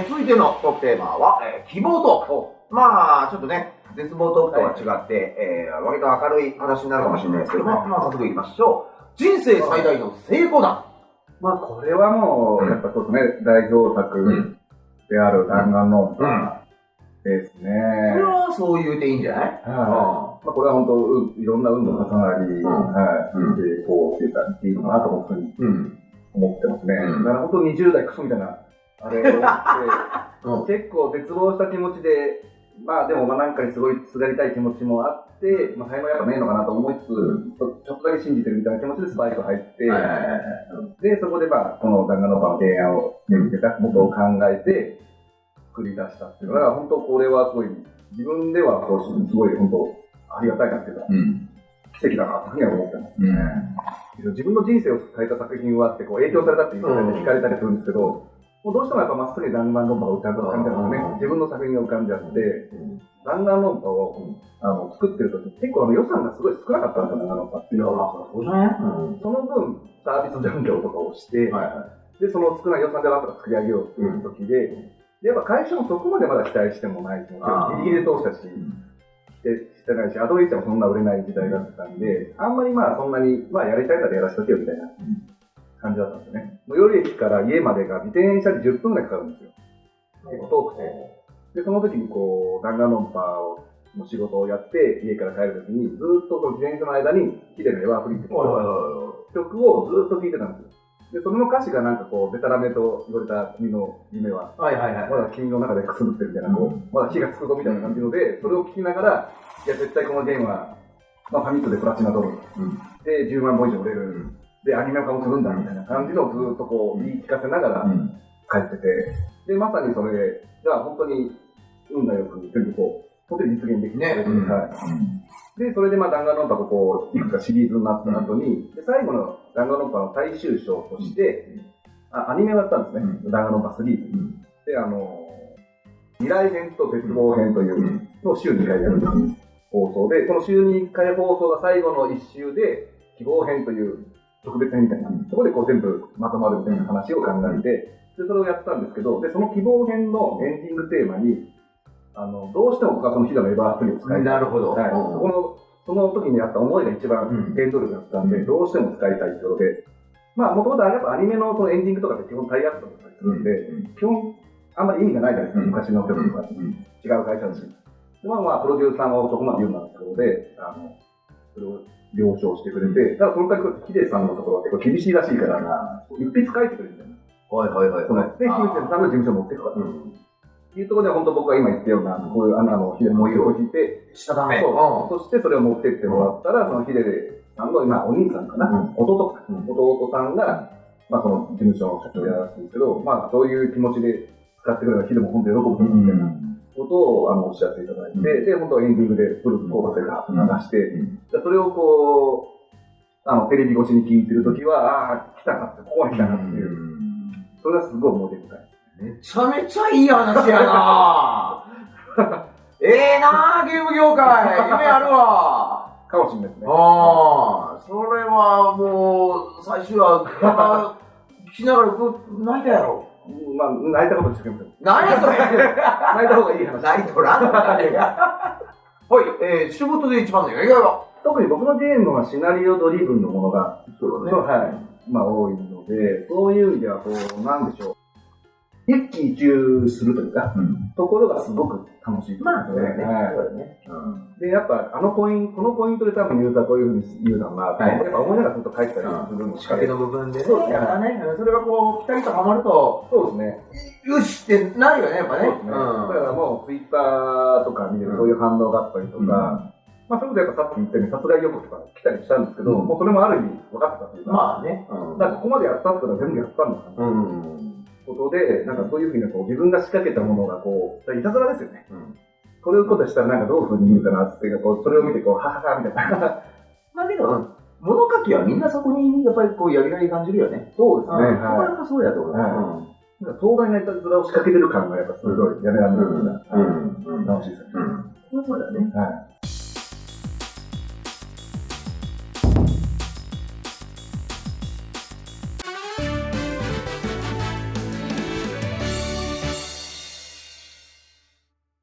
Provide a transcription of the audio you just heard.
続いてのトークテーマは、希望トーク。まあ、ちょっとね、絶望トークとは違って、割と明るい話になるかもしれないですけども、まあ、早速行きましょう。人生最大の成功談。まあ、これはもう、やっぱそうですね、代表作である弾丸論破ですね。それはそう言うていいんじゃない？まあ、これは本当、いろんな運動の重なり、成功してたっていうのかなと思ってますね。だから本当20代クソみたいな、あれをって、結構絶望した気持ちで、まあでもなんかにすごいすがりたい気持ちもあって、まあ才能やっぱねえのかなと思いつつ、ちょっとだけ信じてるみたいな気持ちでスパイク入って、で、そこでまあ、この弾丸論破の提案を見つけたことを考えて、作り出したっていうのが、本当これはすごい、自分ではすごい本当ありがたいなっていうか、奇跡だなというふうには思ってますね。自分の人生を変えた作品はあって、こう影響されたっていうので聞かれたりするんですけど、もうどうしてもやっぱまっすぐに弾丸論破が浮かんじゃうんですよね。自分の作品が浮かんじゃって、弾丸論破を作ってるとき、結構予算がすごい少なかったんですよ、弾丸論破っていうのは。その分、サービス残業とかをして、で、その少ない予算でなんとか作り上げようっていうときで、やっぱ会社もそこまでまだ期待してもないし、ギリギリで通したし、してないし、アドベンチャーもそんな売れない時代だったんで、あんまりまあそんなに、まあやりたいからやらせとけよみたいな感じだったんですよね。最寄り駅から家までが自転車で10分ぐらいかかるんですよ。結構遠くて。で、その時にこう、弾丸論破の仕事をやって、家から帰る時に、ずっとその自転車の間に、ヒデのエバーフリーって曲をずっと聴いてたんですよ。で、その歌詞がなんかこう、デタラメと言われた君の夢は、まだ君の中でくすぶってるみたいな、まだ火がつくぞみたいな感じので、それを聴きながら、いや、絶対このゲームは、まあ、ファミットでプラチナ取る。で、10万本以上売れる。で、アニメ化もするんだ、みたいな感じのをずっとこう、言い聞かせながら、帰ってて、で、まさにそれが本当に、運がよく、全部こう、本当に実現できて、で、それでまあ、弾丸論破とこう、いくつかシリーズになった後に、で、最後の弾丸論破の最終章として、アニメをやったんですね。弾丸論破3。で、未来編と絶望編というのを週2回やる放送で、この週2回放送が最後の1週で、希望編という特別編みたいな、そこでこう全部まとまるみたいな話を考えて、で、それをやったんですけど、で、その希望編のエンディングテーマに、どうしても僕はそのヒデのエバーアプリを使いたい。なるほど。はい。その時にあった思いが一番原動力だったんで、どうしても使いたいってことで、まあ、もともとやっぱアニメのそのエンディングとかって基本タイアップとかするんで、基本あんまり意味がないじゃないですか、昔の曲とか。違う会社だし。まあまあ、プロデューサーもそこまで言うんだってことで、それを了承してくれて、ただその代わりヒデさんのところは結構厳しいらしいから、一筆書いてくれるみたいな。で、ヒデさんの事務所に持っていくから。っていうところで本当僕が今言ったような、こういうヒデの思いを置いて、したため。そしてそれを持ってってもらったら、そのヒデさんの今お兄さんかな、弟さんが、まあその事務所の社長やらしいんですけど、まあそういう気持ちで使ってくればヒデも本当に喜ぶみたいなことをおっしゃっていただいて、で、本当エンディングでフルコーラスが流して、それをこう、テレビ越しに聞いてるときは、ああ、来たなって、ここに来たなっていう、それがすごい思い出深い。めちゃめちゃいい話やなええなゲーム業界夢あるわかもしれないですね。それはもう、最初は、聞きながら、泣いたやろ。まあ、泣いたことしてくれません。何やそれ泣いた方がいい話。泣いとらんのかねはい、仕事で一番のやりがいは特に僕のゲームはシナリオドリブンのものが、まあ多いので、そういう意味ではこう、なんでしょう。一喜一憂するというか、ところがすごく楽しい。まあ、そうだよね。で、やっぱ、このポイントで多分ユーザーこういうふうに言うだろうな、やっぱ思いながらずっと書いてたりするんです仕掛けの部分でね。そうですね。やっぱね、それがこう、ピタリとはまると、そうですね。よしってなるよね、やっぱね。そうですね。だからもう、ツイッターとか見てそういう反応があったりとか、まあ、それこそやっぱさっき言ったように殺害予告とか来たりしたんですけど、もうそれもある意味分かってたっていうか。まあね。だからここまでやったってのは全部やったんだかな。ことで、なんかそういうふうにこう自分が仕掛けたものがこう、いたずらですよね。これをことしたらなんかどういうふうに見るかなっていうか、こう、それを見てこう、はははみたいな。だけど、物書きはみんなそこにやっぱりこうやりがい感じるよね。そうですね。なかなかそうやと思う。壮大ないたずらを仕掛けてる感がやっぱすごいやめられるような。楽しいですよね。そうだね。